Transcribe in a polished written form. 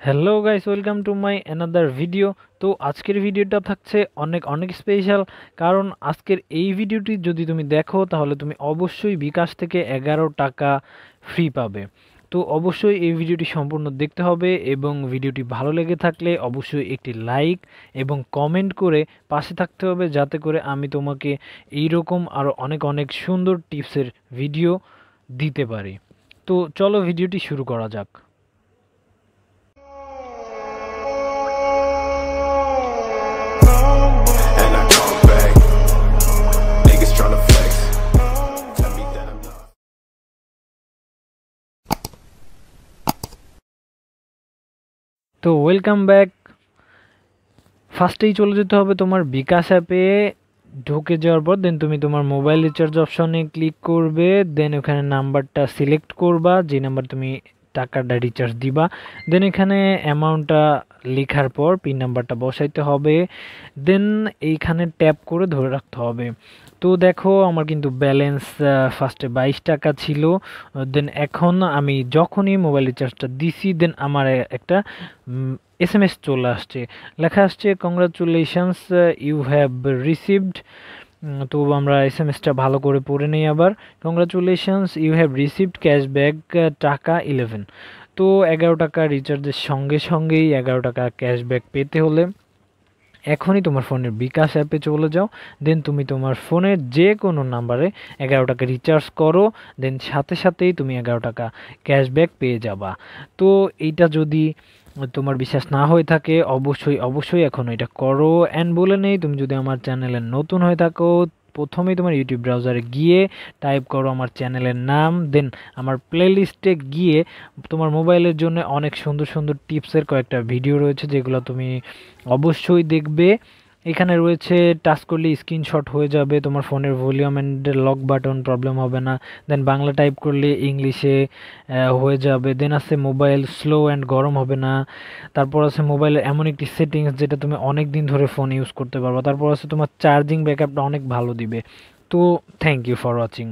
Hello guys, welcome to my another video. তো আজকের ভিডিওটা থাকছে অনেক অনেক স্পেশাল, কারণ আজকের এই ভিডিওটি যদি তুমি দেখো তাহলে তুমি অবশ্যই বিকাশ থেকে 11 টাকা ফ্রি পাবে। তো অবশ্যই এই ভিডিওটি সম্পূর্ণ দেখতে হবে এবং ভিডিওটি ভালো লেগে থাকলে অবশ্যই একটি লাইক এবং কমেন্ট করে পাশে থাকতে হবে, যাতে করে আমি তোমাকে এইরকম আরও অনেক অনেক সুন্দর টিপসের ভিডিও দিতে পারি। তো চলো ভিডিওটি শুরু করা যাক। And I come back. Niggas tryna flex. Tell me that I'm not. তো ওয়েলকাম ব্যাক। ফার্স্টেই চলে যেতে হবে তোমার বিকাশ অ্যাপে। ঢুকে যাওয়ার পর দেন তুমি তোমার মোবাইল রিচার্জ অপশনে ক্লিক করবে, দেন ওখানে নাম্বারটা সিলেক্ট করবা যে নাম্বার তুমি টাকাটা রিচার্জ দিবা। দেন এখানে অ্যামাউন্টটা লেখার পর পিন নাম্বারটা বসাইতে হবে, দেন এইখানে ট্যাপ করে ধরে রাখতে হবে। তো দেখো আমার কিন্তু ব্যালেন্স ফার্স্টে 22 টাকা ছিল। দেন এখন আমি যখনই মোবাইল রিচার্জটা দিছি দেন আমার একটা SMS চলে আসছে, লেখা আসছে কংগ্রাচুলেশনস ইউ হ্যাভ রিসিভড। তো আমরা SMS-টা ভালো করে পড়ে নেই আবার। Congratulations you have received cashback টাকা 11। তো 11 টাকা রিচার্জের সঙ্গে সঙ্গেই 11 টাকা ক্যাশব্যাক পেতে হলে এখনই তোমার ফোনের বিকাশ অ্যাপে চলে যাও, দেন তুমি তোমার ফোনের যে কোনো নাম্বারে 11 টাকা রিচার্জ করো, দেন সাথে সাথেই তুমি 11 টাকা ক্যাশব্যাক পেয়ে যাবা। তো এইটা যদি তোমার বিশ্বাস না হয়ে থাকে অবশ্যই অবশ্যই এখন এটা করো। অ্যান্ড বলে নেই, তুমি যদি আমার চ্যানেলে নতুন হয়ে থাকো প্রথমেই তোমার ইউটিউব ব্রাউজারে গিয়ে টাইপ করো আমার চ্যানেলের নাম, দেন আমার প্লেলিস্টে গিয়ে তোমার মোবাইলের জন্য অনেক সুন্দর সুন্দর টিপসের কয়েকটা ভিডিও রয়েছে যেগুলো তুমি অবশ্যই দেখবে। এখানে রয়েছে টাচ করলে স্ক্রিনশট হয়ে যাবে, তোমার ফোনের volume and lock button problem হবে না। দেন বাংলা টাইপ করলে ইংলিশে হয়ে যাবে। দেন আছে মোবাইল স্লো অ্যান্ড গরম হবে না। তারপর আছে মোবাইলের এমন একটি সেটিংস যেটা তুমি অনেক দিন ধরে ফোন ইউজ করতে পারবে। তারপর আছে তোমার চার্জিং ব্যাকআপটা অনেক ভালো দিবে। তো থ্যাংক ইউ ফর ওয়াচিং।